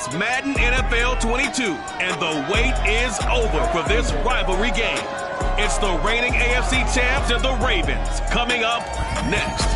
It's Madden NFL 22, and the wait is over for this rivalry game. It's the reigning AFC champs and the Ravens coming up next.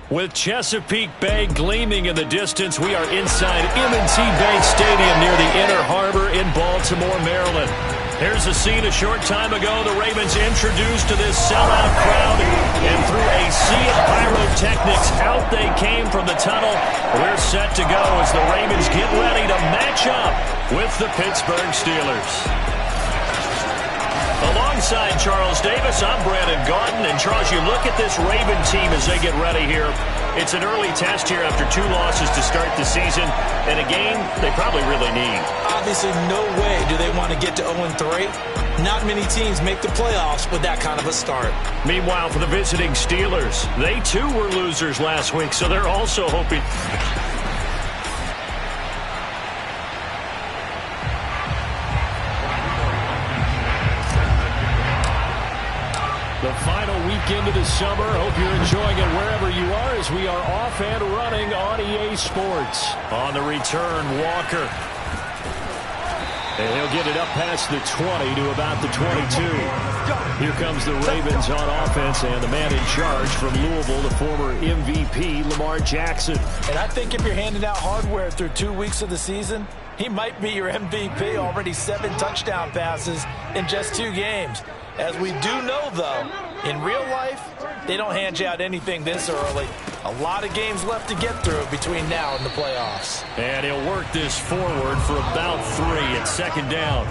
With Chesapeake Bay gleaming in the distance, we are inside M&T Bank Stadium near the Inner Harbor in Baltimore, Maryland. Here's the scene a short time ago. The Ravens introduced to this sellout crowd, and through a sea of pyrotechnics, out they came from the tunnel. We're set to go as the Ravens get ready to match up with the Pittsburgh Steelers. Alongside Charles Davis, I'm Brandon Gaudin. And Charles, you look at this Raven team as they get ready here. It's an early test here after 2 losses to start the season, and a game they probably really need. Obviously, no way do they want to get to 0-3. Not many teams make the playoffs with that kind of a start. Meanwhile, for the visiting Steelers, they too were losers last week, so they're also hoping. The final weekend of the summer. Hope you're enjoying it wherever you are as we are off and running on EA Sports. On the return, Walker. And he'll get it up past the 20 to about the 22. Here comes the Ravens on offense, and the man in charge from Louisville, the former MVP, Lamar Jackson. And I think if you're handing out hardware through 2 weeks of the season, he might be your MVP. Already 7 touchdown passes in just 2 games. As we do know, though, in real life, they don't hand you out anything this early. A lot of games left to get through between now and the playoffs. And he'll work this forward for about 3 at second down.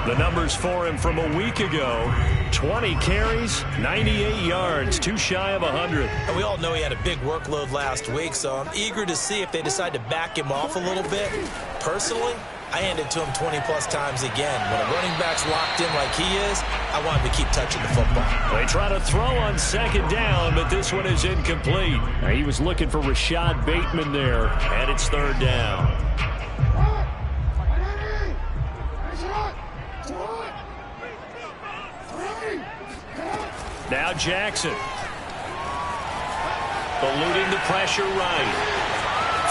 The numbers for him from a week ago: 20 carries, 98 yards, 2 shy of 100. And we all know he had a big workload last week, so I'm eager to see if they decide to back him off a little bit. Personally, I hand it to him 20-plus times again. When a running back's locked in like he is, I want him to keep touching the football. They try to throw on second down, but this one is incomplete. Now, he was looking for Rashad Bateman there, and it's third down. Now Jackson. Eluding the pressure right.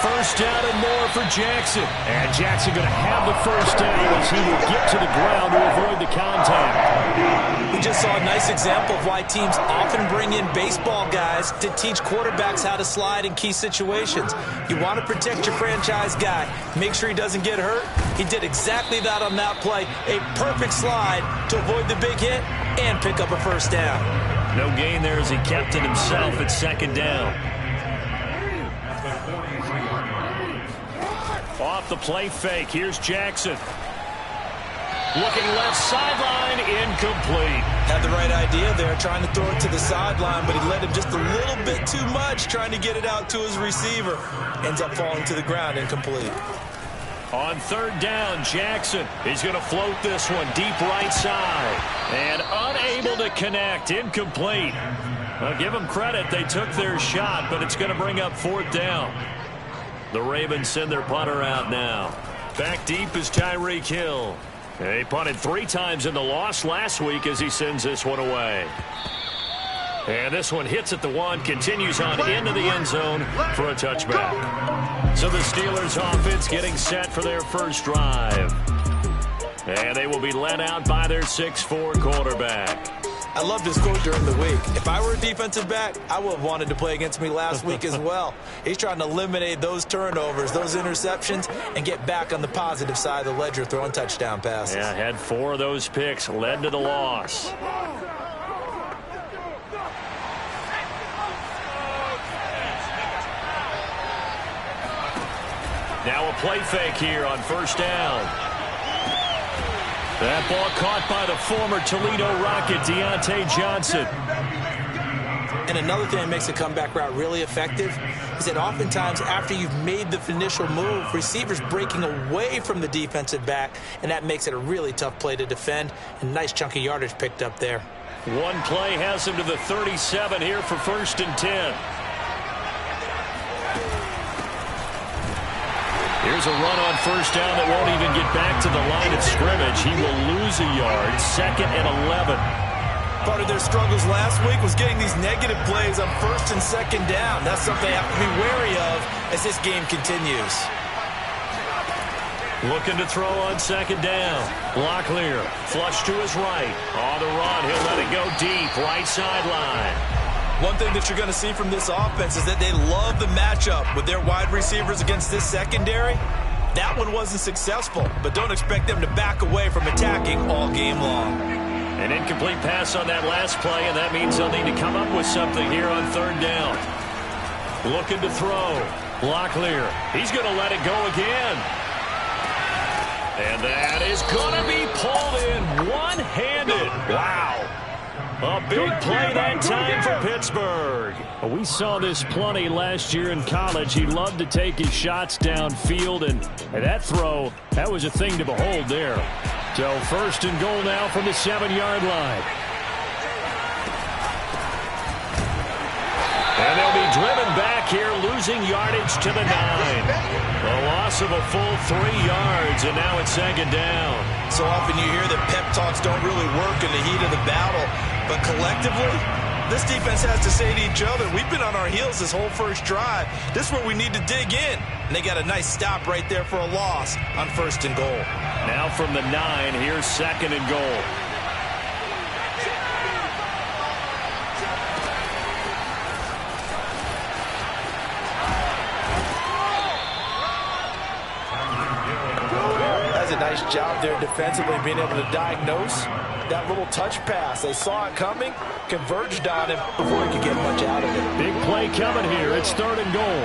First down and more for Jackson. And Jackson going to have the first down as he will get to the ground to avoid the contact. We just saw a nice example of why teams often bring in baseball guys to teach quarterbacks how to slide in key situations. You want to protect your franchise guy. Make sure he doesn't get hurt. He did exactly that on that play. A perfect slide to avoid the big hit and pick up a first down. No gain there as he kept it himself at second down. Off the play fake, here's Jackson. Looking left sideline, incomplete. Had the right idea there, trying to throw it to the sideline, but he let him just a little bit too much, trying to get it out to his receiver. Ends up falling to the ground, incomplete. On third down, Jackson is going to float this one deep right side. And unable to connect, incomplete. Well, give them credit, they took their shot, but it's going to bring up fourth down. The Ravens send their punter out now. Back deep is Tyreek Hill. He punted 3 times in the loss last week as he sends this one away. And this one hits at the 1, continues on into the end zone for a touchback. So the Steelers offense getting set for their first drive. And they will be led out by their 6'4" quarterback. I love this quote during the week. If I were a defensive back, I would have wanted to play against me last week as well. He's trying to eliminate those turnovers, those interceptions, and get back on the positive side of the ledger throwing touchdown passes. Yeah, had 4 of those picks, led to the loss. Now a play fake here on first down. That ball caught by the former Toledo Rocket, Deontay Johnson. And another thing that makes a comeback route really effective is that oftentimes after you've made the initial move, receivers breaking away from the defensive back, and that makes it a really tough play to defend. And nice chunk of yardage picked up there. One play has him to the 37 here for first and 10. Here's a run on first down that won't even get back to the line of scrimmage. He will lose a yard. 2nd and 11. Part of their struggles last week was getting these negative plays on 1st and 2nd down. That's something they have to be wary of as this game continues. Looking to throw on 2nd down. Locklear, flush to his right. On the run, he'll let it go deep, right sideline. One thing that you're going to see from this offense is that they love the matchup with their wide receivers against this secondary. That one wasn't successful, but don't expect them to back away from attacking all game long. An incomplete pass on that last play, and that means they'll need to come up with something here on 3rd down. Looking to throw. Locklear, he's going to let it go again. And that is going to be pulled in one-handed. Wow. A big play that time for Pittsburgh. We saw this plenty last year in college. He loved to take his shots downfield, and that throw, that was a thing to behold there. So 1st and goal now from the 7-yard line. And they'll be driven back here, losing yardage to the 9. A loss of a full 3 yards, and now it's 2nd down. So often you hear that pep talks don't really work in the heat of the battle, but collectively, this defense has to say to each other, we've been on our heels this whole first drive. This is where we need to dig in. And they got a nice stop right there for a loss on 1st and goal. Now from the 9, here's 2nd and goal. That's a nice job there defensively, being able to diagnose that little touch pass. They saw it coming, converged on him before he could get much out of it. Big play coming here. It's 3rd and goal.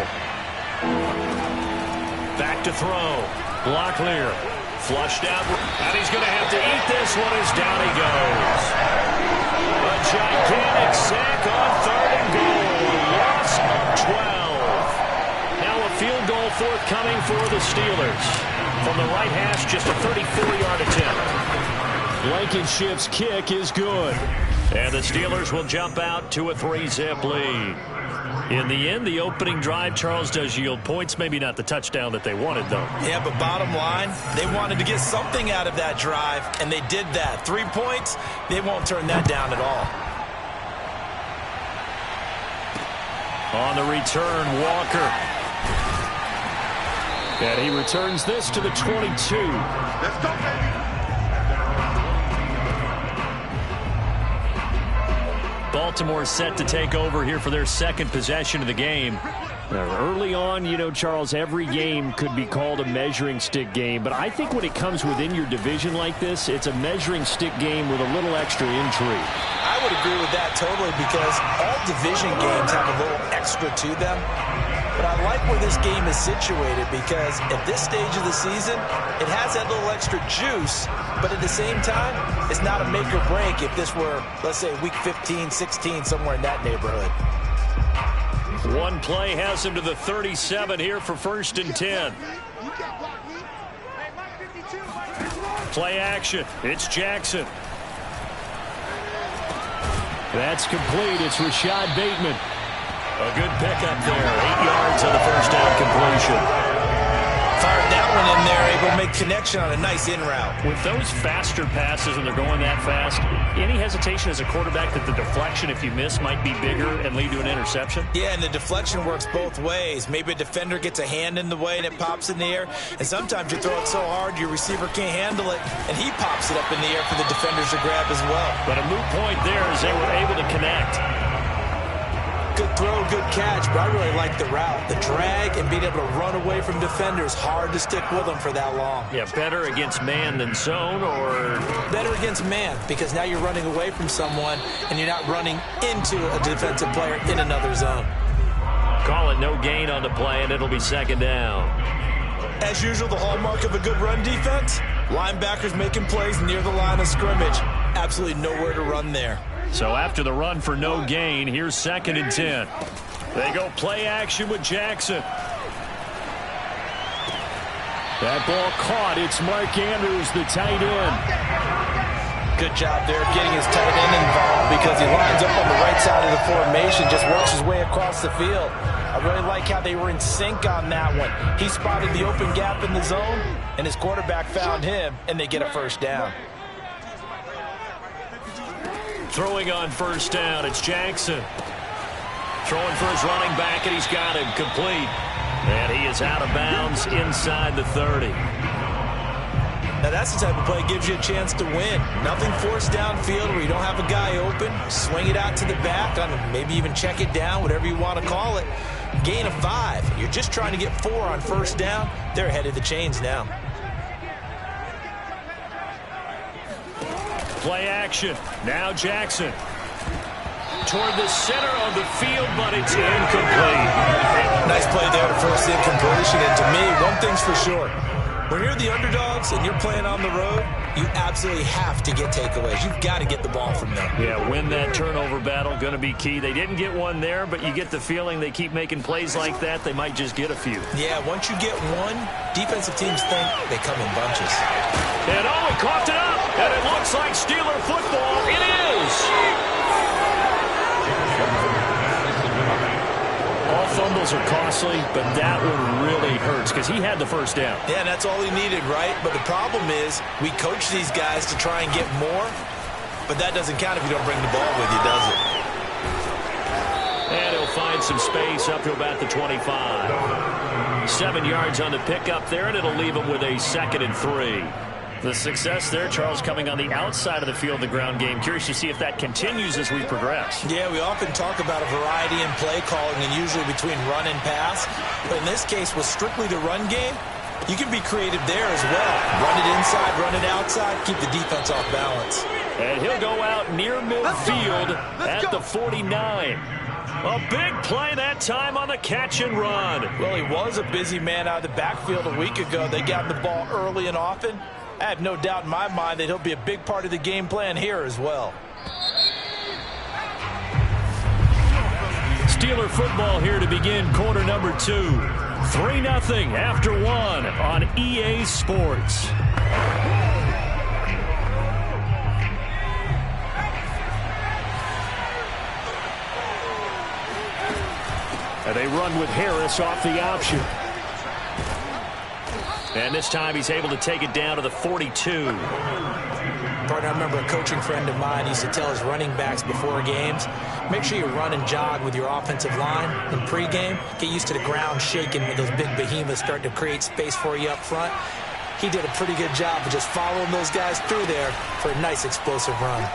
Back to throw. Locklear flushed out, and he's going to have to eat this one as down he goes. A gigantic sack on 3rd and goal. Loss of 12. Now a field goal forthcoming for the Steelers. From the right hash, just a 34-yard attempt. Blankenship's kick is good. And the Steelers will jump out to a 3-zip lead. In the end, the opening drive, Charles, does yield points. Maybe not the touchdown that they wanted, though. Yeah, but bottom line, they wanted to get something out of that drive, and they did that. 3 points, they won't turn that down at all. On the return, Walker. And he returns this to the 22. Let's go, baby. Baltimore set to take over here for their 2nd possession of the game. Early on, you know, Charles, every game could be called a measuring stick game. But I think when it comes within your division like this, it's a measuring stick game with a little extra intrigue. I would agree with that totally, because all division games have a little extra to them. But I like where this game is situated, because at this stage of the season, it has that little extra juice, but at the same time, it's not a make or break if this were, let's say, week 15, 16, somewhere in that neighborhood. One play has him to the 37 here for 1st and 10. Play action. It's Jackson. That's complete. It's Rashad Bateman. A good pickup there. 8 yards on the first down completion. Fired that one in there, able to make connection on a nice in route. With those faster passes and they're going that fast, any hesitation as a quarterback that the deflection, if you miss, might be bigger and lead to an interception? Yeah, and the deflection works both ways. Maybe a defender gets a hand in the way and it pops in the air, and sometimes you throw it so hard your receiver can't handle it, and he pops it up in the air for the defenders to grab as well. But a moot point there as they were able to connect. Good throw, good catch, but I really like the route. The drag and being able to run away from defenders, hard to stick with them for that long. Yeah, better against man than zone, or? Better against man, because now you're running away from someone and you're not running into a defensive player in another zone. Call it no gain on the play, and it'll be 2nd down. As usual, the hallmark of a good run defense, linebackers making plays near the line of scrimmage. Absolutely nowhere to run there. So after the run for no gain, here's 2nd and 10. They go play action with Jackson. That ball caught. It's Mark Andrews, the tight end. Good job there getting his tight end involved, because he lines up on the right side of the formation, just works his way across the field. I really like how they were in sync on that one. He spotted the open gap in the zone, and his quarterback found him, and they get a first down. Throwing on first down, it's Jackson. Throwing for his running back, and he's got him complete. And he is out of bounds inside the 30. Now that's the type of play that gives you a chance to win. Nothing forced downfield where you don't have a guy open. Swing it out to the back, maybe even check it down, whatever you want to call it. Gain of 5. You're just trying to get 4 on first down. They're ahead of the chains now. Play action. Now Jackson. Toward the center of the field, but it's incomplete. Nice play there to force the incompletion. And to me, one thing's for sure. When you're the underdogs and you're playing on the road, you absolutely have to get takeaways. You've got to get the ball from them. Yeah, win that turnover battle, going to be key. They didn't get one there, but you get the feeling they keep making plays like that, they might just get a few. Yeah, once you get one, defensive teams think they come in bunches. And he coughed it up, and it looks like Steeler football. It is. All fumbles are costly, but that one really hurts because he had the first down. Yeah, and that's all he needed, right? But the problem is we coach these guys to try and get more, but that doesn't count if you don't bring the ball with you, does it? And he'll find some space up to about the 25. 7 yards on the pickup there, and it'll leave him with a 2nd and 3. The success there, Charles, coming on the outside of the field, the ground game. Curious to see if that continues as we progress. Yeah, we often talk about a variety in play calling and usually between run and pass. But in this case, with strictly the run game, you can be creative there as well. Run it inside, run it outside, keep the defense off balance. And he'll go out near midfield at the 49. A big play that time on the catch and run. Well, he was a busy man out of the backfield a week ago. They got the ball early and often. I have no doubt in my mind that he'll be a big part of the game plan here as well. Steeler football here to begin quarter number 2. 3-0 after 1 on EA Sports. And they run with Harris off the option. And this time he's able to take it down to the 42. Partner, I remember a coaching friend of mine used to tell his running backs before games, make sure you run and jog with your offensive line in pregame. Get used to the ground shaking when those big behemoths start to create space for you up front. He did a pretty good job of just following those guys through there for a nice explosive run.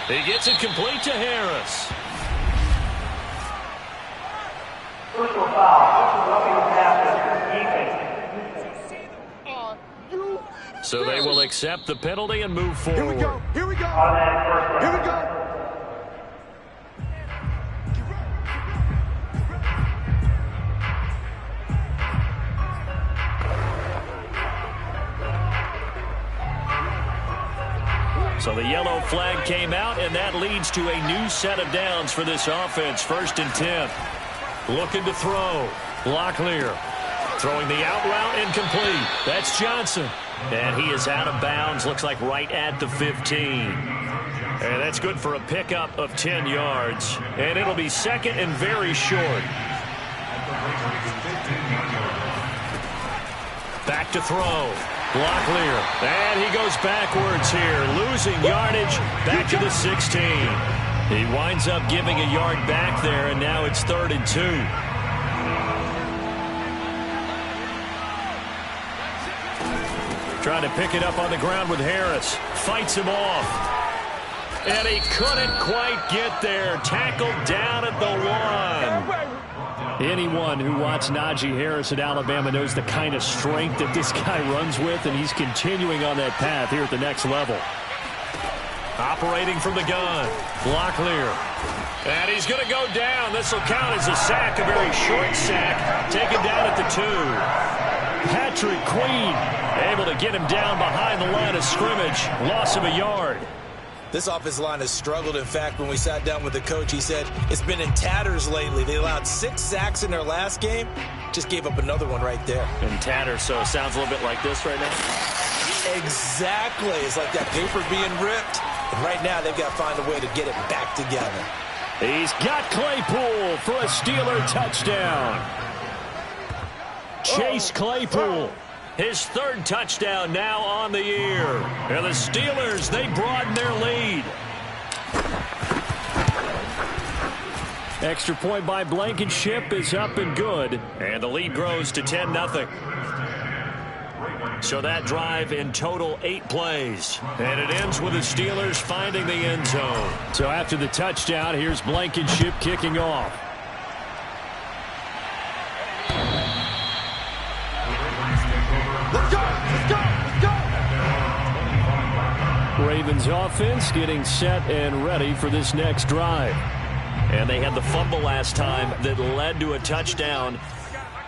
He gets it complete to Harris. Personal foul. So they will accept the penalty and move forward. Here we go. Here we go. Here we go. So the yellow flag came out, and that leads to a new set of downs for this offense. 1st and 10. Looking to throw. Locklear throwing the out route incomplete. That's Johnson. And he is out of bounds. Looks like right at the 15. And that's good for a pickup of 10 yards. And it'll be 2nd and very short. Back to throw. Locklear. And he goes backwards here. Losing yardage back to the 16. He winds up giving a yard back there, and now it's 3rd and 2. Trying to pick it up on the ground with Harris. Fights him off. And he couldn't quite get there. Tackled down at the 1. Anyone who watched Najee Harris at Alabama knows the kind of strength that this guy runs with, and he's continuing on that path here at the next level. Operating from the gun. Locklear. And he's going to go down. This will count as a sack, a very short sack. Taken down at the 2. Patrick Queen able to get him down behind the line of scrimmage. Loss of a yard. This offensive line has struggled. In fact, when we sat down with the coach, he said it's been in tatters lately. They allowed 6 sacks in their last game. Just gave up another one right there. In tatters, so it sounds a little bit like this right now. Exactly. It's like that paper being ripped. And right now, they've got to find a way to get it back together. He's got Claypool for a Steeler touchdown. Chase Claypool, his third touchdown now on the year. And the Steelers, they broaden their lead. Extra point by Blankenship is up and good. And the lead grows to 10-0. So that drive in total 8 plays. And it ends with the Steelers finding the end zone. So after the touchdown, here's Blankenship kicking off. Let's go! Let's go! Let's go! Ravens offense getting set and ready for this next drive. And they had the fumble last time that led to a touchdown.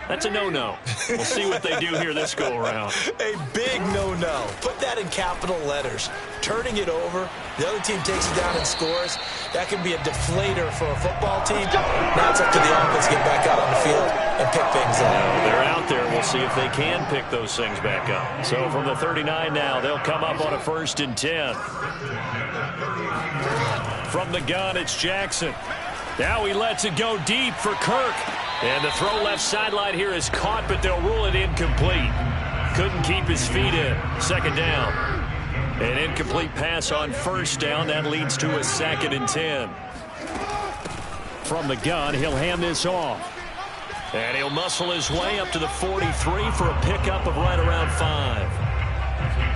That's a no-no. We'll see what they do here this go-around. A big no-no. Put that in capital letters. Turning it over, the other team takes it down and scores. That can be a deflator for a football team. Now it's up to the offense to get back out on the field and pick things up. They're out there. We'll see if they can pick those things back up. So from the 39 now, they'll come up on a 1st and 10. From the gun, it's Jackson. Now he lets it go deep for Kirk. And the throw left sideline here is caught, but they'll rule it incomplete. Couldn't keep his feet in. 2nd down. An incomplete pass on 1st down. That leads to a 2nd and 10. From the gun, he'll hand this off. And he'll muscle his way up to the 43 for a pickup of right around 5.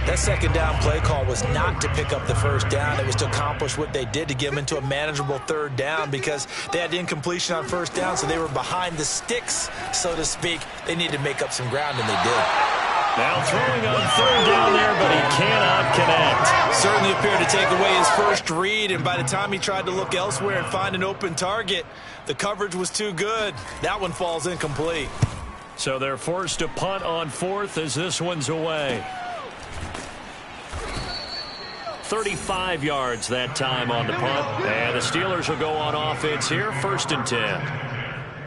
That 2nd down play call was not to pick up the 1st down. It was to accomplish what they did to get them into a manageable 3rd down because they had incompletion on 1st down, so they were behind the sticks, so to speak. They needed to make up some ground, and they did. Now throwing on 3rd down there, but he cannot connect. Certainly appeared to take away his first read, and by the time he tried to look elsewhere and find an open target, the coverage was too good. That one falls incomplete. So they're forced to punt on 4th as this one's away. 35 yards that time on the punt. And the Steelers will go on offense here, 1st and 10.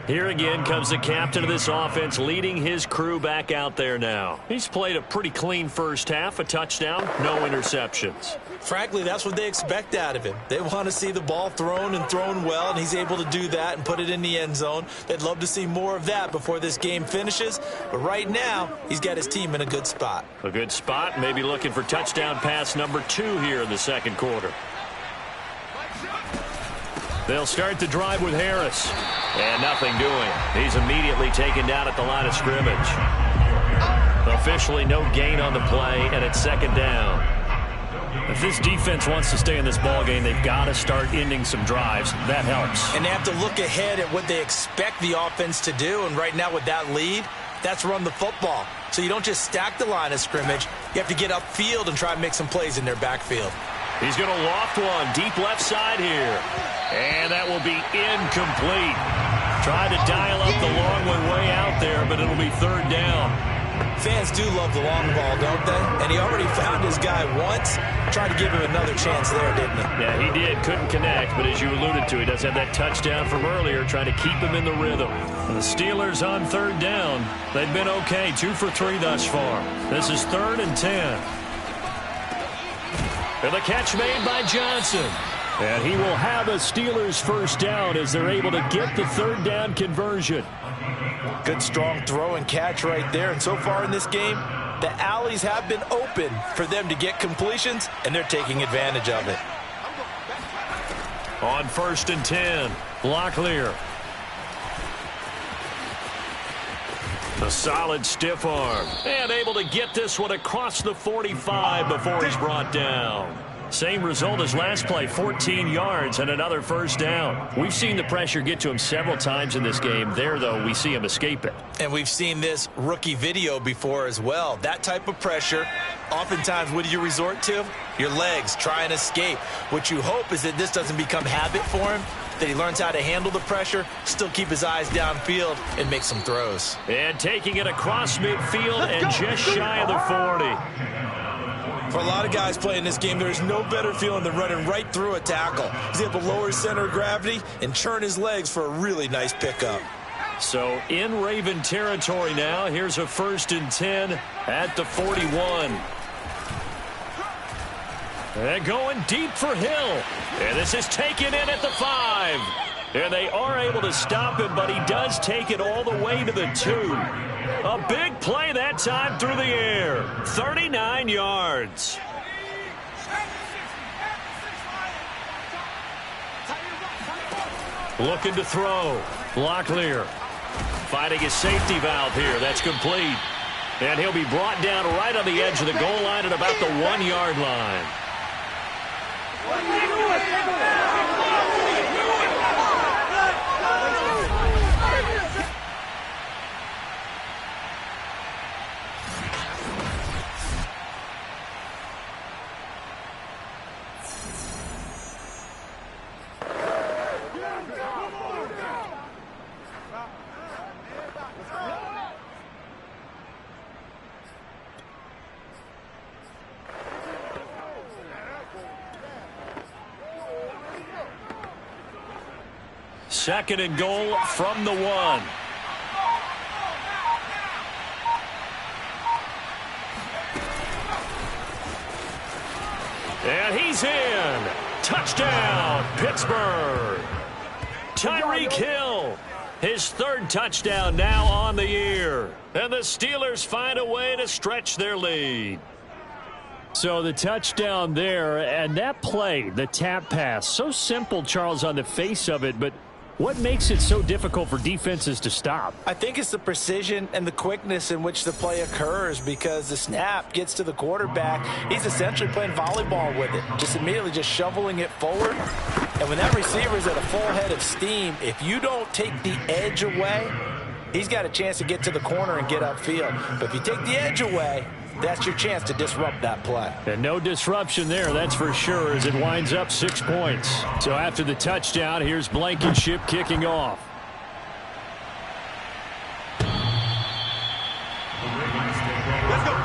Here again comes the captain of this offense leading his crew back out there now. He's played a pretty clean first half, a touchdown, no interceptions. Frankly, that's what they expect out of him. They want to see the ball thrown and thrown well, and he's able to do that and put it in the end zone. They'd love to see more of that before this game finishes. But right now, he's got his team in a good spot. A good spot, maybe looking for touchdown pass number 2 here in the 2nd quarter. They'll start the drive with Harris. And nothing doing. He's immediately taken down at the line of scrimmage. Officially no gain on the play, and it's 2nd down. If this defense wants to stay in this ballgame, they've got to start ending some drives. That helps. And they have to look ahead at what they expect the offense to do. And right now with that lead, that's run the football. So you don't just stack the line of scrimmage. You have to get upfield and try and make some plays in their backfield. He's going to loft one deep left side here. And that will be incomplete. Tried to dial up the long one way out there, but it'll be 3rd down. Fans do love the long ball, don't they? And he already found his guy once. Tried to give him another chance there, didn't he? Yeah, he did. Couldn't connect, but as you alluded to, he does have that touchdown from earlier, trying to keep him in the rhythm. And the Steelers on 3rd down. They've been okay, 2 for 3 thus far. This is 3rd and 10. And the catch made by Johnson. And he will have a Steelers 1st down as they're able to get the 3rd down conversion. Good strong throw and catch right there. And so far in this game, the alleys have been open for them to get completions, and they're taking advantage of it. On 1st and 10, Locklear. A solid stiff arm. And able to get this one across the 45 before he's brought down. Same result as last play, 14 yards and another 1st down. We've seen the pressure get to him several times in this game. There, though, we see him escape it. And we've seen this rookie video before as well. That type of pressure, oftentimes, what do you resort to? Your legs, try and escape. What you hope is that this doesn't become habit for him, that he learns how to handle the pressure, still keep his eyes downfield, and make some throws. And taking it across midfield and just shy of the 40. For a lot of guys playing this game, there's no better feeling than running right through a tackle. He's able to lower his center of gravity and churn his legs for a really nice pickup. So in Raven territory now, here's a 1st and 10 at the 41. And going deep for Hill. And this is taken in at the 5. And they are able to stop him, but he does take it all the way to the 2. A big play that time through the air. 39 yards. Looking to throw. Locklear finding his safety valve here. That's complete. And he'll be brought down right on the edge of the goal line at about the 1-yard line. Second and goal from the 1. And he's in. Touchdown, Pittsburgh. Tyreek Hill, his 3rd touchdown now on the year. And the Steelers find a way to stretch their lead. So the touchdown there, and that play, the tap pass, so simple, Charles, on the face of it, but what makes it so difficult for defenses to stop? I think it's the precision and the quickness in which the play occurs, because the snap gets to the quarterback. He's essentially playing volleyball with it, just immediately just shoveling it forward. And when that receiver is at a full head of steam, if you don't take the edge away, he's got a chance to get to the corner and get upfield. But if you take the edge away, that's your chance to disrupt that play. And no disruption there, that's for sure, as it winds up 6 points. So after the touchdown, here's Blankenship kicking off. Let's go.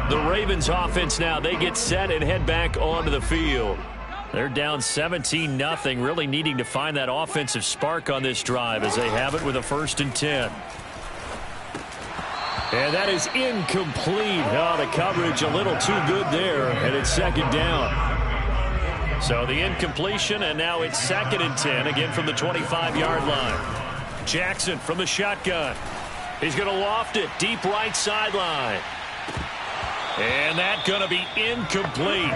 The Ravens offense now, they get set and head back onto the field. They're down 17-0, really needing to find that offensive spark on this drive as they have it with a 1st and 10. And that is incomplete. Oh, the coverage a little too good there, and it's 2nd down. So the incompletion, and now it's 2nd and 10, again from the 25-yard line. Jackson from the shotgun. He's going to loft it deep right sideline. And that's going to be incomplete.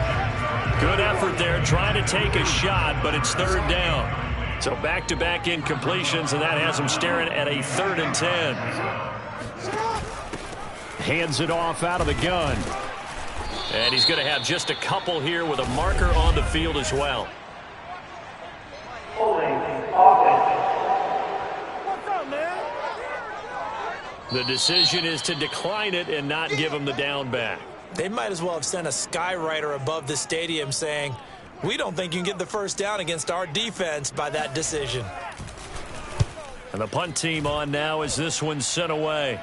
Good effort there trying to take a shot, but it's 3rd down. So back-to-back incompletions, and that has him staring at a 3rd and 10. Hands it off out of the gun. And he's going to have just a couple here with a marker on the field as well. The decision is to decline it and not give him the down back. They might as well have sent a skywriter above the stadium saying, we don't think you can get the 1st down against our defense by that decision. And the punt team on now as this one's sent away.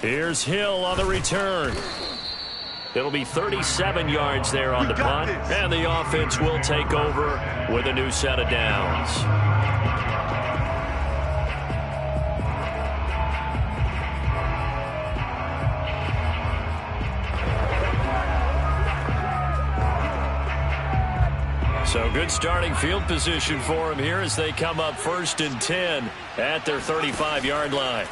Here's Hill on the return. It'll be 37 yards there on the punt, and the offense will take over with a new set of downs. So good starting field position for him here as they come up 1st and 10 at their 35-yard line.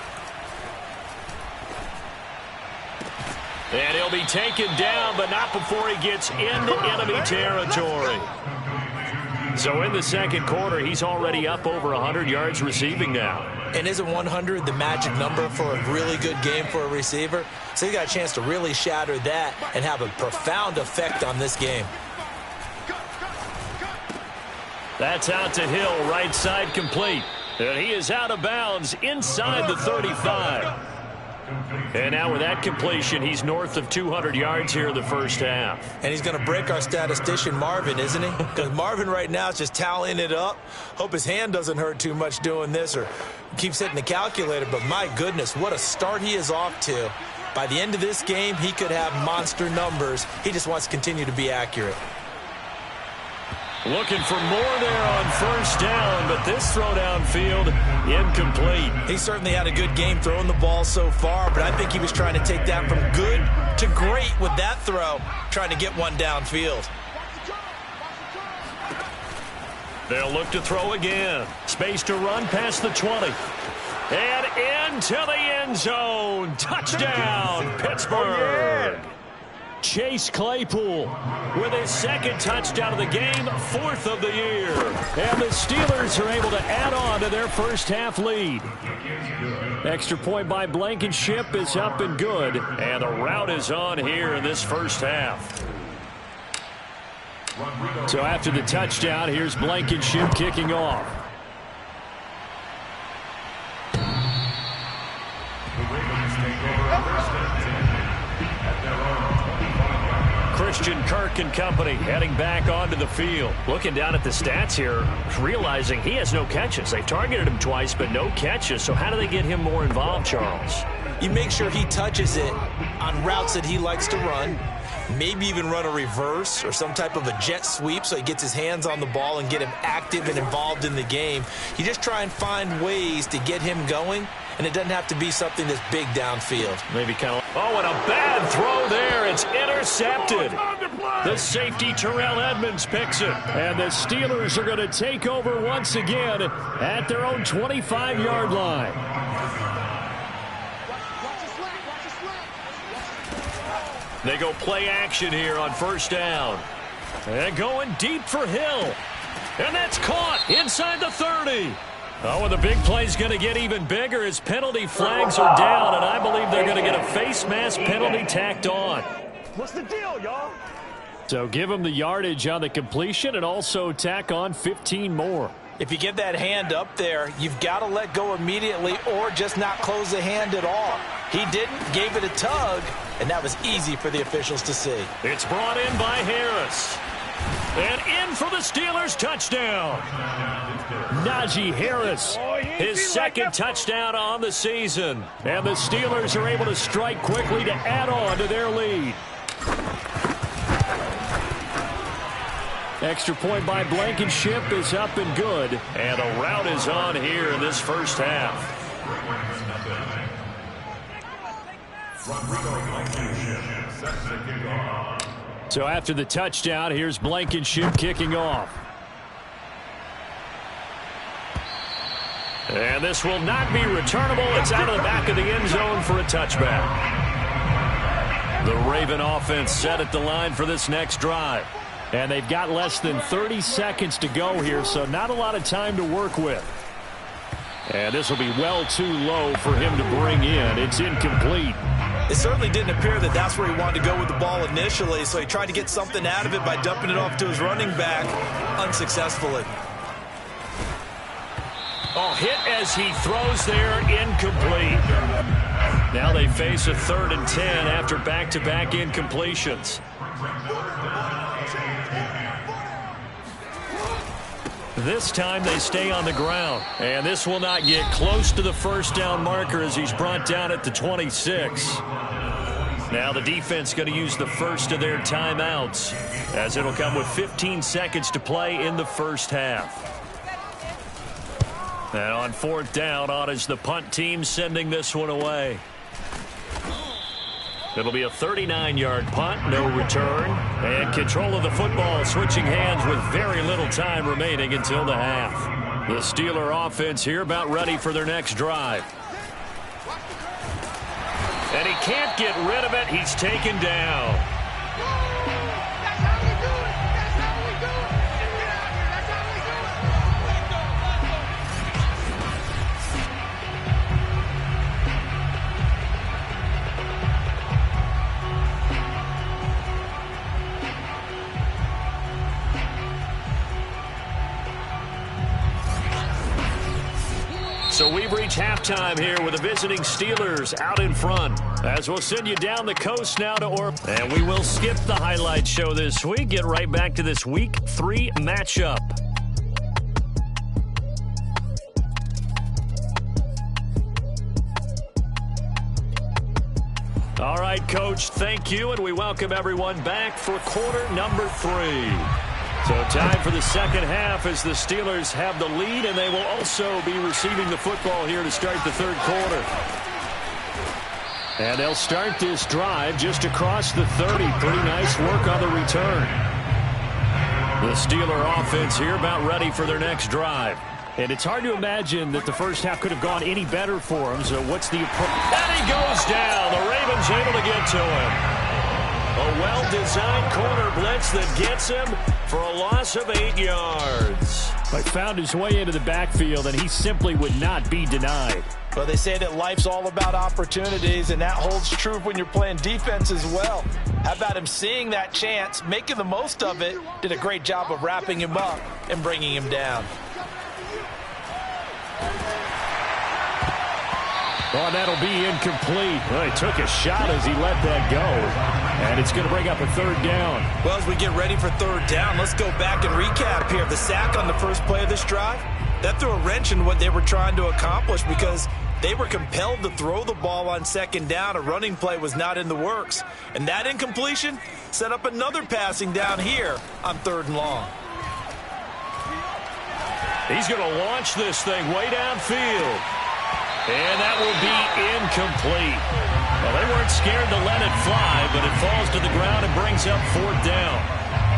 And he'll be taken down, but not before he gets into enemy territory. So in the 2nd quarter, he's already up over 100 yards receiving now. And isn't 100 the magic number for a really good game for a receiver? So he got a chance to really shatter that and have a profound effect on this game. That's out to Hill, right side complete. And he is out of bounds inside the 35. And now with that completion, he's north of 200 yards here in the 1st half. And he's going to break our statistician, Marvin, isn't he? Because Marvin right now is just tallying it up. Hope his hand doesn't hurt too much doing this or keeps hitting the calculator. But my goodness, what a start he is off to. By the end of this game, he could have monster numbers. He just wants to continue to be accurate. Looking for more there on 1st down, but this throw downfield, incomplete. He certainly had a good game throwing the ball so far, but I think he was trying to take that from good to great with that throw, trying to get one downfield. They'll look to throw again. Space to run past the 20. And into the end zone. Touchdown, Pittsburgh. Chase Claypool with his 2nd touchdown of the game, 4th of the year. And the Steelers are able to add on to their 1st half lead. Extra point by Blankenship is up and good. And the route is on here in this 1st half. So after the touchdown, here's Blankenship kicking off. Christian Kirk and company heading back onto the field. Looking down at the stats here, realizing he has no catches. They've targeted him twice, but no catches. So how do they get him more involved, Charles? You make sure he touches it on routes that he likes to run. Maybe even run a reverse or some type of a jet sweep so he gets his hands on the ball and get him active and involved in the game. You just try and find ways to get him going, and it doesn't have to be something that's big downfield. Maybe kind of... Oh, and a bad throw there. It's intercepted. The safety, Terrell Edmonds, picks it. And the Steelers are going to take over once again at their own 25-yard line. They go play action here on 1st down. And going deep for Hill. And that's caught inside the 30. Oh, and the big play's going to get even bigger as penalty flags are down, and I believe they're going to get a face mask penalty tacked on. What's the deal, y'all? So give him the yardage on the completion and also tack on 15 more. If you get that hand up there, you've got to let go immediately or just not close the hand at all. He didn't, gave it a tug, and that was easy for the officials to see. It's brought in by Harris. And in for the Steelers touchdown. Najee Harris, his second touchdown on the season. And the Steelers are able to strike quickly to add on to their lead. Extra point by Blankenship is up and good. And a rout is on here in this first half. So after the touchdown, here's Blankenship kicking off. And this will not be returnable. It's out of the back of the end zone for a touchback. The Raven offense set at the line for this next drive. And they've got less than 30 seconds to go here, so not a lot of time to work with. And this will be well too low for him to bring in. It's incomplete. It certainly didn't appear that that's where he wanted to go with the ball initially, so he tried to get something out of it by dumping it off to his running back unsuccessfully. Oh, hit as he throws there, incomplete. Now they face a 3rd and 10 after back-to-back incompletions. This time they stay on the ground. And this will not get close to the first down marker as he's brought down at the 26. Now the defense going to use the first of their timeouts as it'll come with 15 seconds to play in the first half. And on 4th down, on is the punt team sending this one away. It'll be a 39-yard punt, no return. And control of the football switching hands with very little time remaining until the half. The Steeler offense here about ready for their next drive. And he can't get rid of it. He's taken down. So we've reached halftime here with the visiting Steelers out in front. As we'll send you down the coast now to Orlando. And we will skip the highlight show this week. Get right back to this Week 3 matchup. All right, Coach, thank you. And we welcome everyone back for quarter number 3. So time for the second half as the Steelers have the lead, and they will also be receiving the football here to start the third quarter. And they'll start this drive just across the 30. Pretty nice work on the return. The Steeler offense here about ready for their next drive. And it's hard to imagine that the first half could have gone any better for him. So what's the approach? And he goes down. The Ravens able to get to him. A well-designed corner blitz that gets him for a loss of 8 yards. He found his way into the backfield, and he simply would not be denied. Well, they say that life's all about opportunities, and that holds true when you're playing defense as well. How about him seeing that chance, making the most of it, did a great job of wrapping him up and bringing him down. Oh, that'll be incomplete. Well, he took a shot as he let that go. And it's going to bring up a 3rd down. Well, as we get ready for 3rd down, let's go back and recap here. The sack on the first play of this drive, that threw a wrench in what they were trying to accomplish because they were compelled to throw the ball on 2nd down. A running play was not in the works. And that incompletion set up another passing down here on 3rd and long. He's going to launch this thing way downfield. And that will be incomplete. Well, they weren't scared to let it fly, but it falls to the ground and brings up 4th down.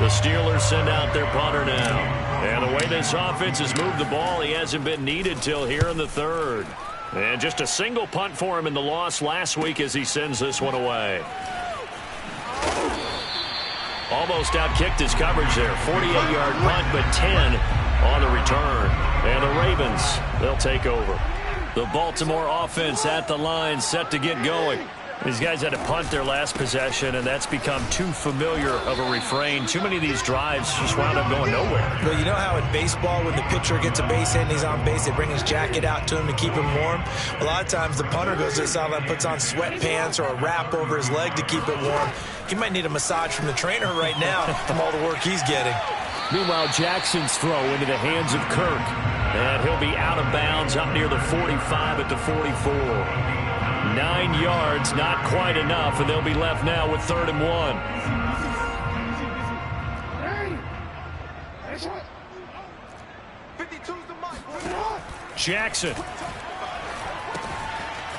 The Steelers send out their punter now. And the way this offense has moved the ball, he hasn't been needed till here in the 3rd. And just a single punt for him in the loss last week as he sends this one away. Almost outkicked his coverage there. 48-yard punt, but 10 on the return. And the Ravens, they'll take over. The Baltimore offense at the line, set to get going. These guys had to punt their last possession, and that's become too familiar of a refrain. Too many of these drives just wound up going nowhere. Well, you know how in baseball, when the pitcher gets a base hit and he's on base, they bring his jacket out to him to keep him warm? A lot of times the punter goes to the sideline, puts on sweatpants or a wrap over his leg to keep it warm. He might need a massage from the trainer right now from all the work he's getting. Meanwhile, Jackson's throw into the hands of Kirk. And he'll be out of bounds up near the 45 at the 44. 9 yards, not quite enough, and they'll be left now with 3rd and 1. Jackson.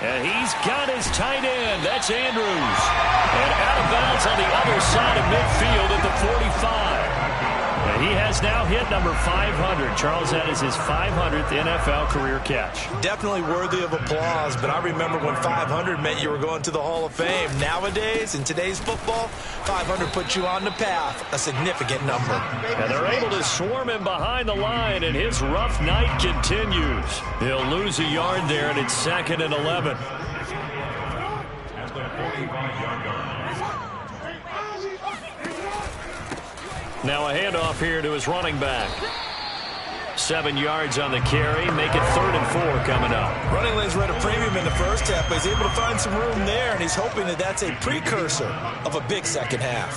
And he's got his tight end. That's Andrews. And out of bounds on the other side of midfield at the 45. And he has now hit number 500. Charles, that is his 500th NFL career catch. Definitely worthy of applause, but I remember when 500 meant you were going to the Hall of Fame. Nowadays, in today's football, 500 puts you on the path, a significant number. And they're able to swarm him behind the line, and his rough night continues. He'll lose a yard there, and it's 2nd and 11. Now a handoff here to his running back. 7 yards on the carry. Make it 3rd and 4 coming up. Running lanes were at a premium in the first half, but he's able to find some room there, and he's hoping that that's a precursor of a big second half.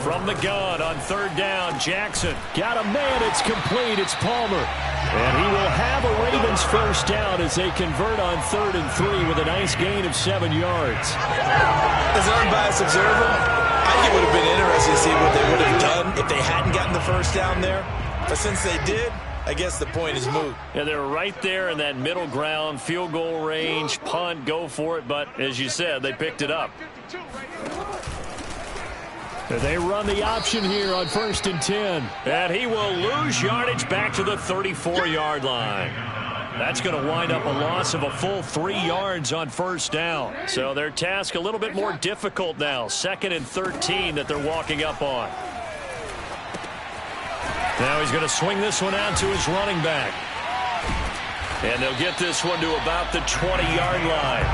From the gun on 3rd down, Jackson. Got a man. It's complete. It's Palmer. And he will have a Ravens first down as they convert on 3rd and 3 with a nice gain of 7 yards. As an unbiased observer, I think it would have been interesting to see what they would have done if they hadn't gotten the first down there. But since they did, I guess the point is moot. Yeah, they're right there in that middle ground, field goal range, punt, go for it. But as you said, they picked it up. They run the option here on 1st and 10. And he will lose yardage back to the 34-yard line. That's going to wind up a loss of a full 3 yards on 1st down. So their task a little bit more difficult now. 2nd and 13 that they're walking up on. Now he's going to swing this one out to his running back. And they'll get this one to about the 20-yard line.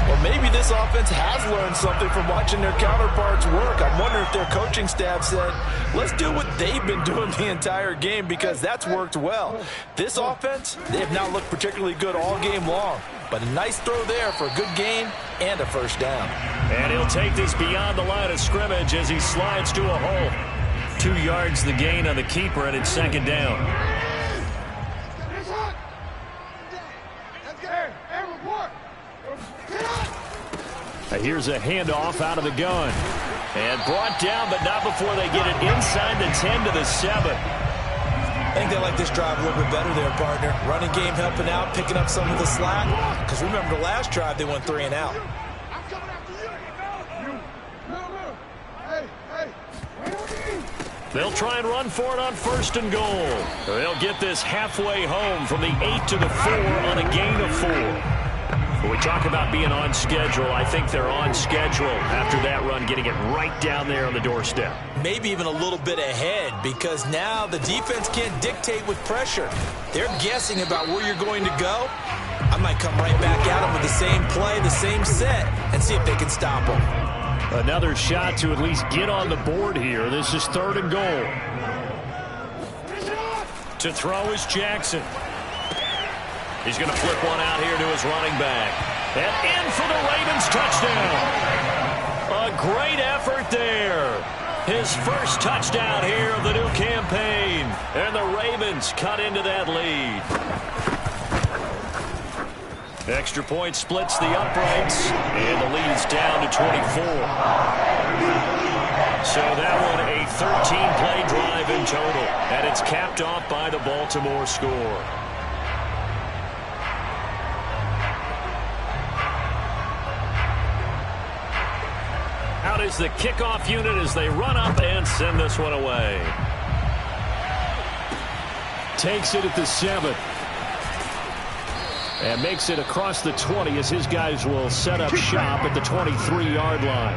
Well, maybe this offense has learned something from watching their counterparts work. I wonder if their coaching staff said, let's do what they've been doing the entire game, because that's worked well. This offense, they have not looked particularly good all game long. But a nice throw there for a good gain and a first down. And he'll take this beyond the line of scrimmage as he slides to a hole. 2 yards the gain on the keeper, and it's 2nd down. Here's a handoff out of the gun. And brought down, but not before they get it inside the 10 to the 7. I think they like this drive a little bit better there, partner. Running game helping out, picking up some of the slack. Because remember the last drive, they went 3 and out. They'll try and run for it on 1st and goal. They'll get this halfway home from the 8 to the 4 on a gain of 4. When we talk about being on schedule, I think they're on schedule after that run, getting it right down there on the doorstep. Maybe even a little bit ahead, because now the defense can't dictate with pressure. They're guessing about where you're going to go. I might come right back at them with the same play, the same set, and see if they can stop them. Another shot to at least get on the board here. This is 3rd and goal. To throw is Jackson. He's going to flip one out here to his running back. And in for the Ravens touchdown. A great effort there. His first touchdown here of the new campaign. And the Ravens cut into that lead. Extra point splits the uprights. And the lead is down to 24. So that one a 13-play drive in total. And it's capped off by the Baltimore score. Out is the kickoff unit as they run up and send this one away. Takes it at the 7. And makes it across the 20 as his guys will set up shop at the 23-yard line.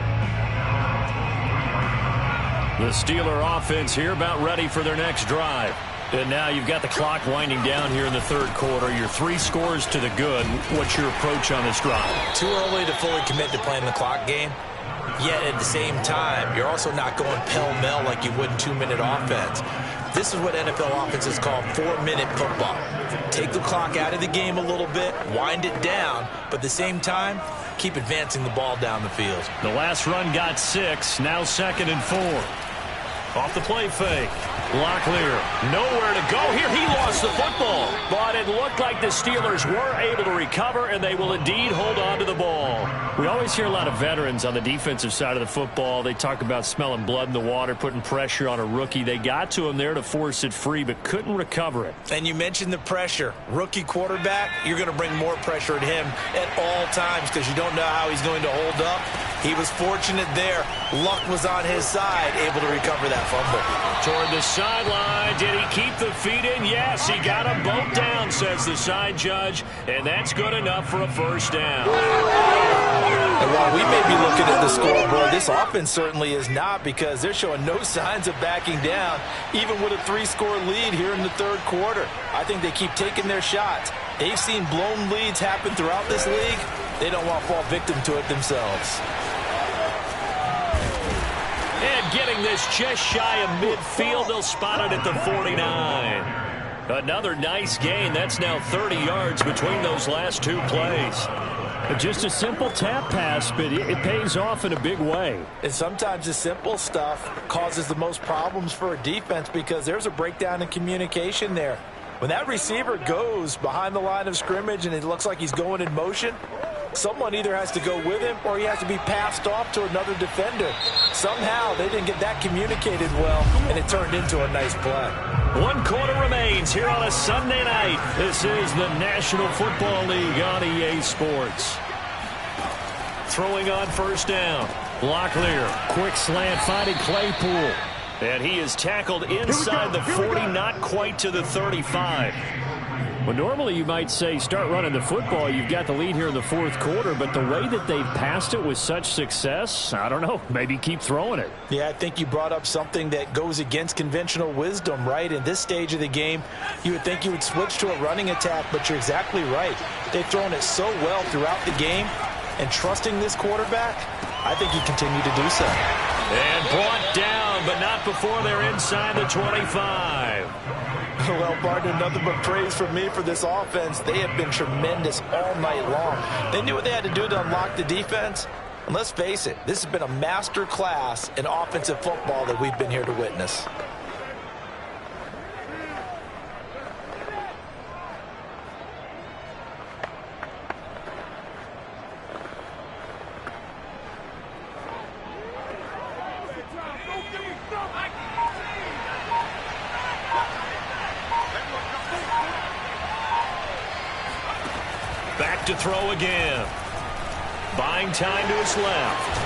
The Steeler offense here about ready for their next drive. And now you've got the clock winding down here in the third quarter. Your 3 scores to the good. What's your approach on this drive? Too early to fully commit to playing the clock game. Yet at the same time, you're also not going pell-mell like you would in 2-minute offense. This is what NFL offenses call 4-minute football. Take the clock out of the game a little bit, wind it down, but at the same time, keep advancing the ball down the field. The last run got 6, now 2nd and 4. Off the play fake. Locklear, nowhere to go here. He lost the football. But it looked like the Steelers were able to recover, and they will indeed hold on to the ball. We always hear a lot of veterans on the defensive side of the football. They talk about smelling blood in the water, putting pressure on a rookie. They got to him there to force it free, but couldn't recover it. And you mentioned the pressure. Rookie quarterback, you're going to bring more pressure at him at all times because you don't know how he's going to hold up. He was fortunate there. Luck was on his side, able to recover that fumble. Toward the sideline. Did he keep the feet in? Yes, he got them both down, says the side judge. And that's good enough for a first down. And while we may be looking at the scoreboard, this offense certainly is not because they're showing no signs of backing down, even with a 3-score lead here in the third quarter. I think they keep taking their shots. They've seen blown leads happen throughout this league. They don't want to fall victim to it themselves. And getting this just shy of midfield, they'll spot it at the 49. Another nice gain. That's now 30 yards between those last 2 plays. Just a simple tap pass, but it pays off in a big way. And sometimes the simple stuff causes the most problems for a defense because there's a breakdown in communication there. When that receiver goes behind the line of scrimmage and it looks like he's going in motion, someone either has to go with him or he has to be passed off to another defender. Somehow they didn't get that communicated well, and it turned into a nice play. 1 quarter remains here on a Sunday night. This is the National Football League on EA Sports. Throwing on first down. Locklear, quick slant, finding Claypool. And he is tackled inside the 40, not quite to the 35. Well, normally you might say start running the football. You've got the lead here in the fourth quarter, but the way that they've passed it with such success, I don't know, maybe keep throwing it. Yeah, I think you brought up something that goes against conventional wisdom, right? In this stage of the game, you would think you would switch to a running attack, but you're exactly right. They've thrown it so well throughout the game, and trusting this quarterback, I think he continued to do so. And brought down, but not before they're inside the 25. Well, partner, nothing but praise from me for this offense. They have been tremendous all night long. They knew what they had to do to unlock the defense. And let's face it, this has been a master class in offensive football that we've been here to witness. Back to throw again. Buying time to his left.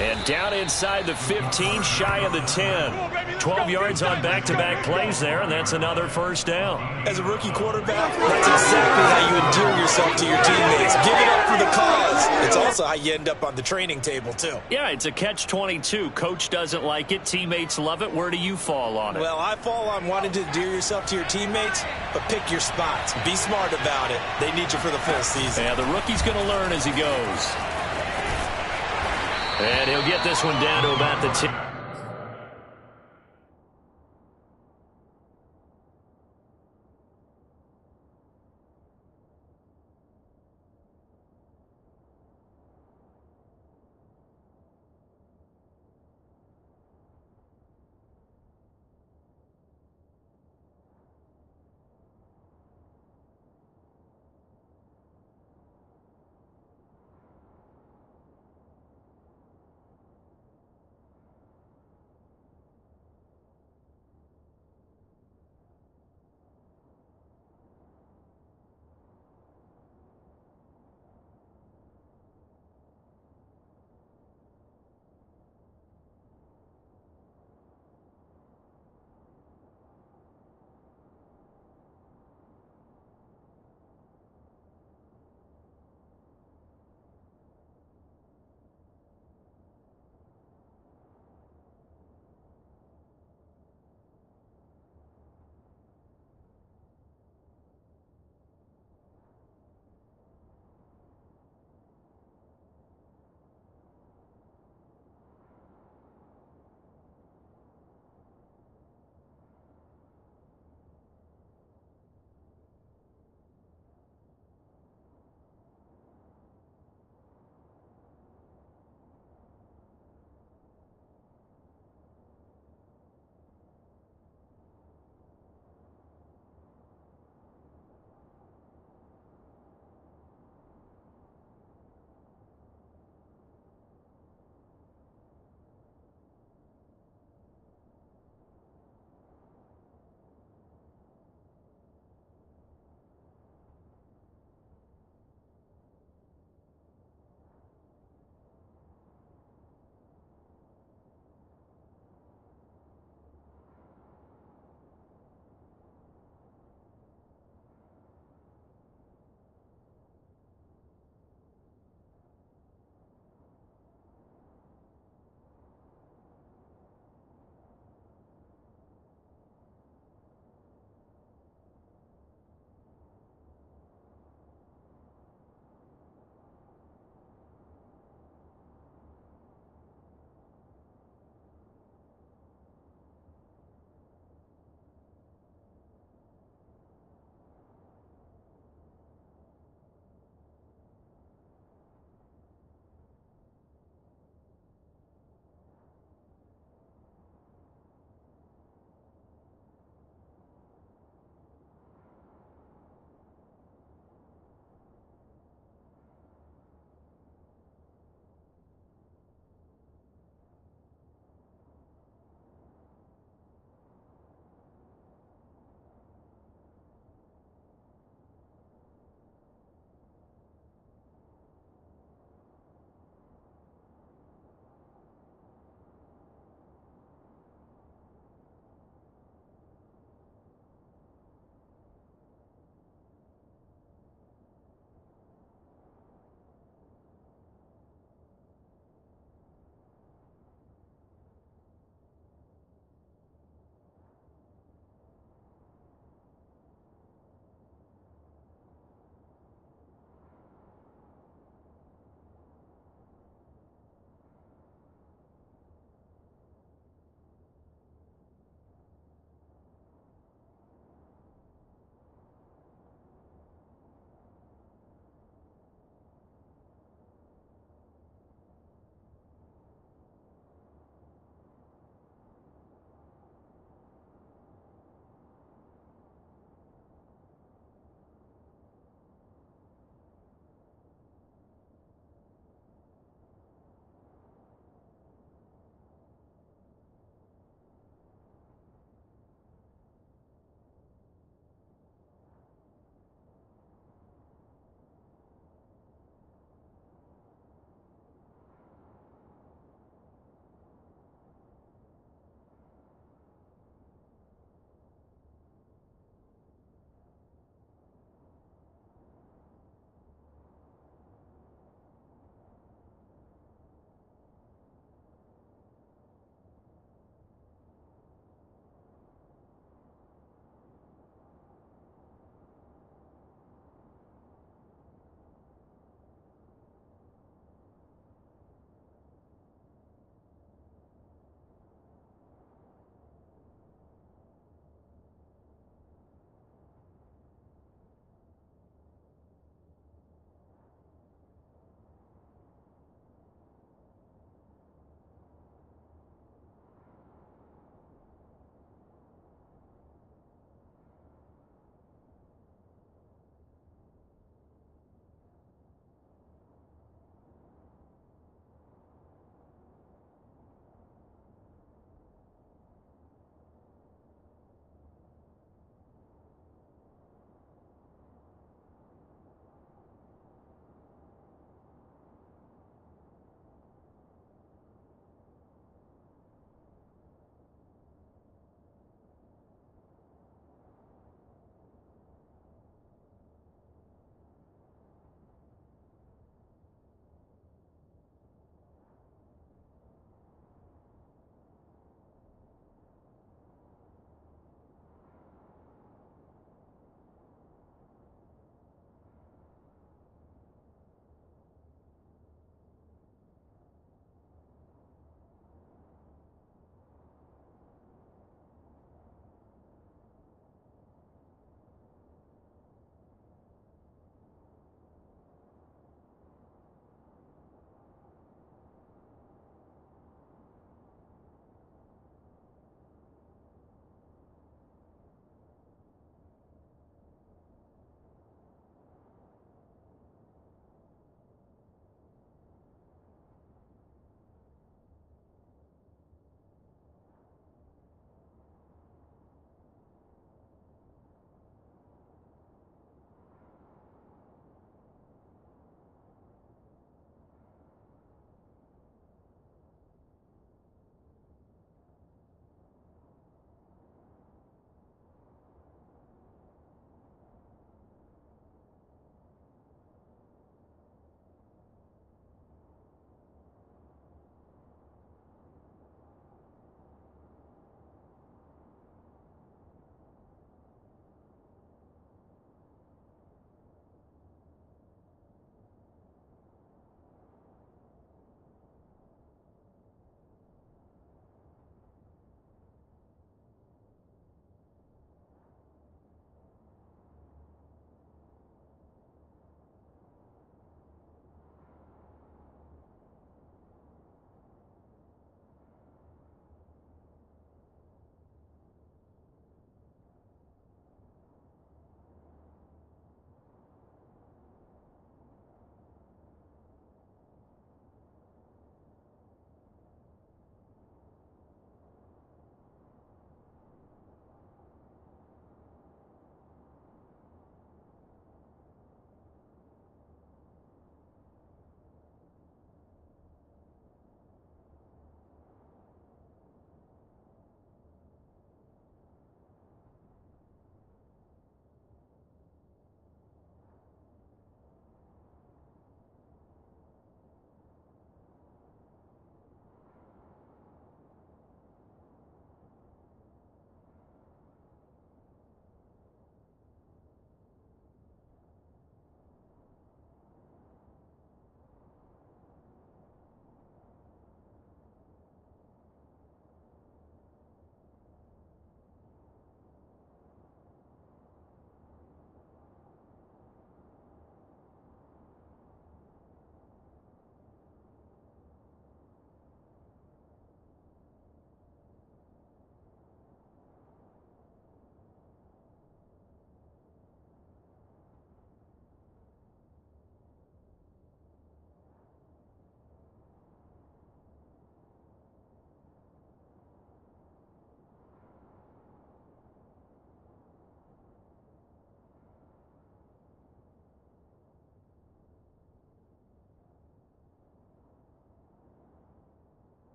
And down inside the 15, shy of the 10. 12 yards on back-to-back plays there, and that's another first down. As a rookie quarterback, that's exactly how you endear yourself to your teammates. Give it up for the cause. It's also how you end up on the training table, too. Yeah, it's a catch-22. Coach doesn't like it. Teammates love it. Where do you fall on it? Well, I fall on wanting to endear yourself to your teammates, but pick your spots. Be smart about it. They need you for the full season. Yeah, the rookie's going to learn as he goes. And he'll get this one down to about the 10.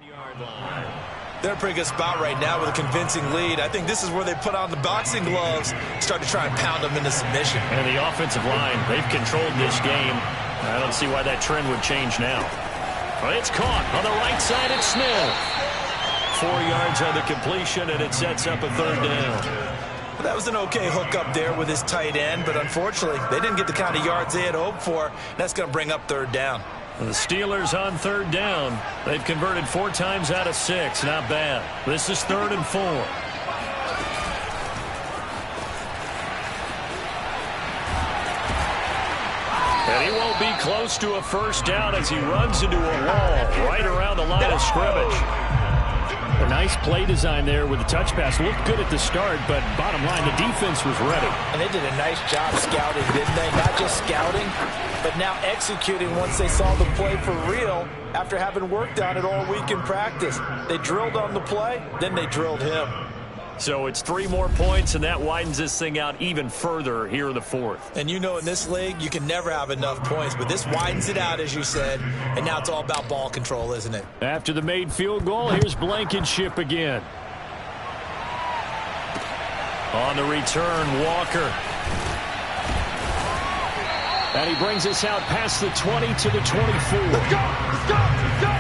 They're in a pretty good spot right now with a convincing lead. I think this is where they put on the boxing gloves, start to try and pound them into submission. And the offensive line, they've controlled this game. I don't see why that trend would change now. But it's caught on the right side. It's Smith. 4 yards on the completion, and it sets up a third down. Well, that was an okay hook up there with his tight end, but unfortunately, they didn't get the kind of yards they had hoped for. That's going to bring up third down. The Steelers on third down. They've converted 4 times out of 6. Not bad. This is 3rd and 4. And he won't be close to a first down as he runs into a wall right around the line of scrimmage. A nice play design there with the touch pass. Looked good at the start, but bottom line, the defense was ready. And they did a nice job scouting, didn't they? Not just scouting, but now executing once they saw the play for real after having worked on it all week in practice. They drilled on the play, then they drilled him. So it's 3 more points, and that widens this thing out even further here in the 4th. And you know in this league, you can never have enough points, but this widens it out, as you said, and now it's all about ball control, isn't it? After the made field goal, here's Blankenship again. On the return, Walker. And he brings us out past the 20 to the 24. Let's go! Let's go! Let's go!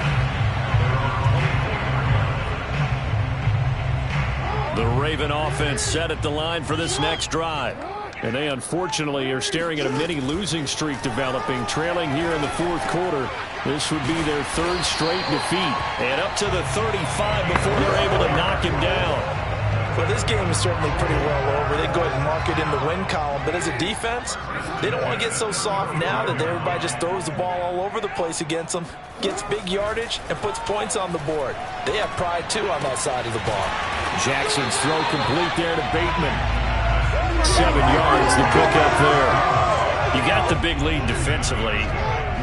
The Raven offense set at the line for this next drive. And they unfortunately are staring at a mini losing streak developing, trailing here in the 4th quarter. This would be their 3rd straight defeat. And up to the 35 before they're able to knock him down. Well, this game is certainly pretty well over. They go ahead and mark it in the win column. But as a defense, they don't want to get so soft now that everybody just throws the ball all over the place against them, gets big yardage, and puts points on the board. They have pride, too, on that side of the ball. Jackson's throw complete there to Bateman. 7 yards, the pickup there. You got the big lead defensively.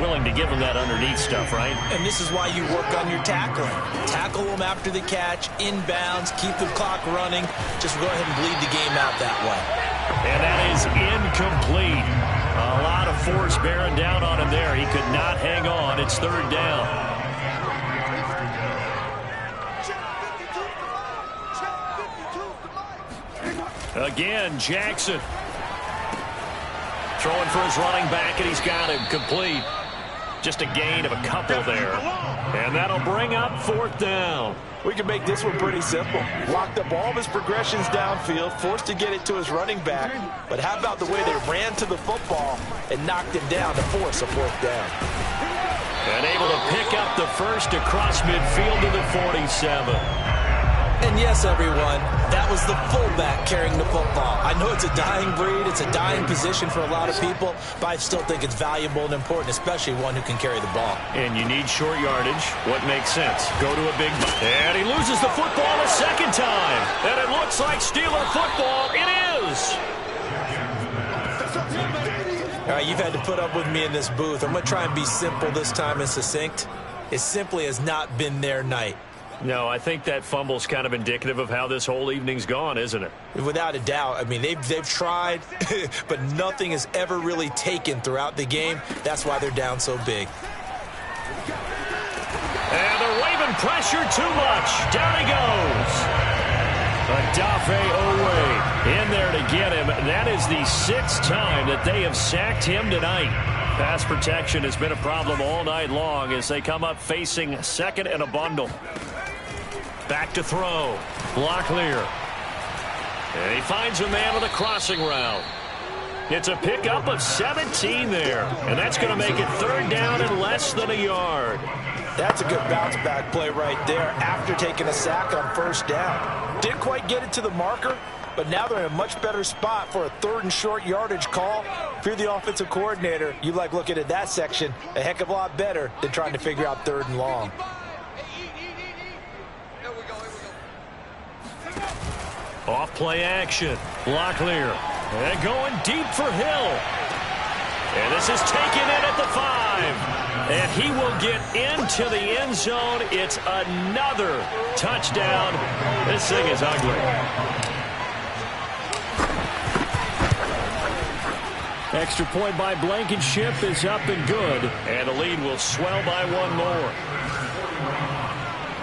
Willing to give them that underneath stuff, right? And this is why you work on your tackling. Tackle them after the catch, inbounds, keep the clock running. Just go ahead and bleed the game out that way. And that is incomplete. A lot of force bearing down on him there. He could not hang on. It's 3rd down. Again, Jackson. Throwing for his running back, and he's got him complete. Just a gain of a couple there. And that'll bring up 4th down. We can make this one pretty simple. Locked up all of his progressions downfield, forced to get it to his running back. But how about the way they ran to the football and knocked him down to force a 4th down? And able to pick up the first across midfield to the 47. And yes, everyone, that was the fullback carrying the football. I know it's a dying breed, it's a dying position for a lot of people, but I still think it's valuable and important, especially one who can carry the ball. And you need short yardage. What makes sense? Go to a big... And he loses the football a 2nd time. And it looks like Steeler football. It is! All right, you've had to put up with me in this booth. I'm going to try and be simple this time and succinct. It simply has not been their night. No, I think that fumble's kind of indicative of how this whole evening's gone, isn't it? Without a doubt. I mean, they've tried, but nothing has ever really taken throughout the game. That's why they're down so big. And the Raven pressure too much. Down he goes. Odafe Oweh in there to get him. That is the 6th time that they have sacked him tonight. Pass protection has been a problem all night long as they come up facing 2nd and a bundle. Back to throw. Locklear. And he finds a man with a crossing route. It's a pickup of 17 there. And that's going to make it 3rd down and less than a yard. That's a good bounce-back play right there after taking a sack on 1st down. Didn't quite get it to the marker, but now they're in a much better spot for a 3rd and short yardage call. If you're the offensive coordinator, you like looking at that section a heck of a lot better than trying to figure out 3rd and long. Off play action. Locklear. And going deep for Hill. And this is taken in at the 5. And he will get into the end zone. It's another touchdown. This thing is ugly. Extra point by Blankenship is up and good. And the lead will swell by 1 more.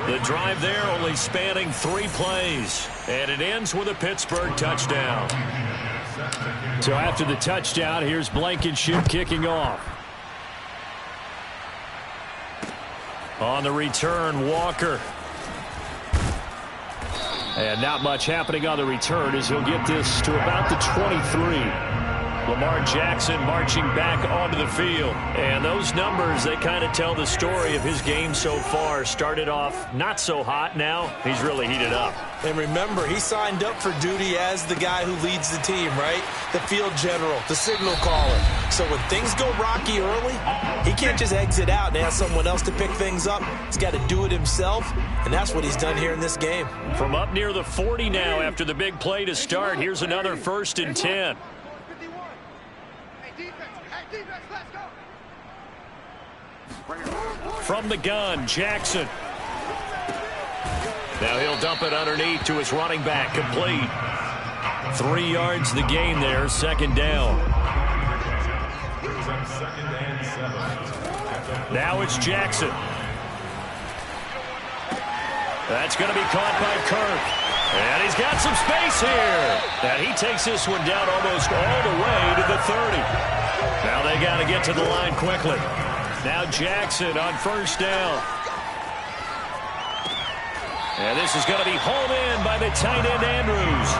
The drive there only spanning 3 plays. And it ends with a Pittsburgh touchdown. So after the touchdown, here's Blankenship kicking off. On the return, Walker. And not much happening on the return as he'll get this to about the 23. Lamar Jackson marching back onto the field. And those numbers, they kind of tell the story of his game so far. Started off not so hot. Now he's really heated up. And remember, he signed up for duty as the guy who leads the team, right? The field general, the signal caller. So when things go rocky early, he can't just exit out and ask someone else to pick things up. He's got to do it himself, and that's what he's done here in this game. From up near the 40 now after the big play to start, here's another 1st and 10. From the gun, Jackson. Now he'll dump it underneath to his running back, complete. 3 yards the gain there, 2nd down. Now it's Jackson. That's going to be caught by Kirk. And he's got some space here. And he takes this one down almost all the way to the 30. Now they got to get to the line quickly. Now Jackson on 1st down. And this is going to be hauled in by the tight end, Andrews.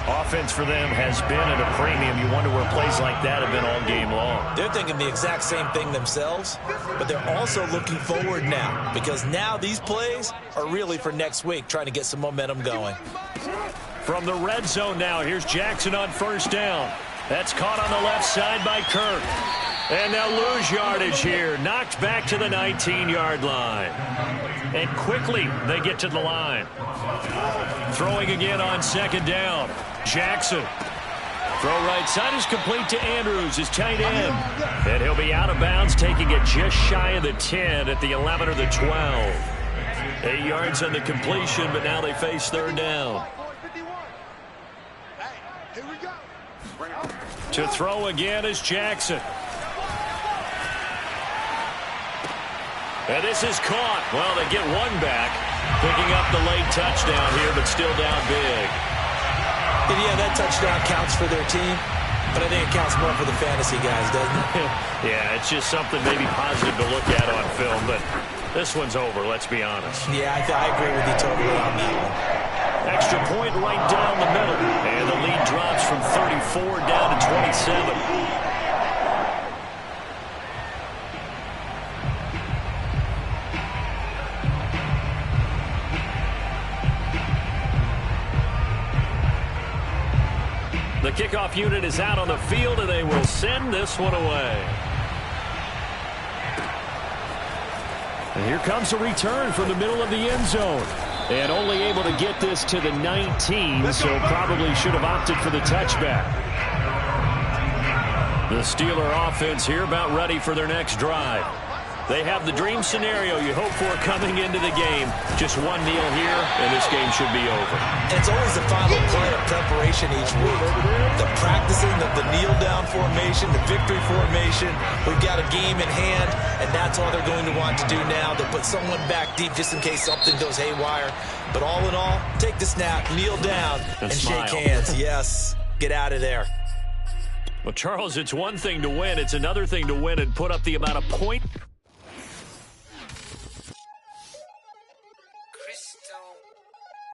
Offense for them has been at a premium. You wonder where plays like that have been all game long. They're thinking the exact same thing themselves, but they're also looking forward now because now these plays are really for next week, trying to get some momentum going. From the red zone now, here's Jackson on 1st down. That's caught on the left side by Kirk. And they'll lose yardage here. Knocked back to the 19-yard line. And quickly they get to the line. Throwing again on 2nd down. Jackson. Throw right side is complete to Andrews, his tight end. And he'll be out of bounds, taking it just shy of the 10 at the 11 or the 12. 8 yards on the completion, but now they face 3rd down. To throw again is Jackson. And this is caught. Well, they get one back. Picking up the late touchdown here, but still down big. And yeah, that touchdown counts for their team, but I think it counts more for the fantasy guys, doesn't it? Yeah, it's just something maybe positive to look at on film, but this one's over, let's be honest. Yeah, I agree with you totally on that one. Extra point right down the middle. And the lead drops from 34 down to 27. The kickoff unit is out on the field, and they will send this one away. And here comes a return from the middle of the end zone. And only able to get this to the 19, so probably should have opted for the touchback. The Steeler offense here about ready for their next drive. They have the dream scenario you hope for coming into the game. Just one kneel here, and this game should be over. And it's always the final play of preparation each week. The practicing of the kneel-down formation, the victory formation. We've got a game in hand, and that's all they're going to want to do now. They'll put someone back deep just in case something goes haywire. But all in all, take the snap, kneel down, and shake hands. Yes, get out of there. Well, Charles, it's one thing to win. It's another thing to win and put up the amount of point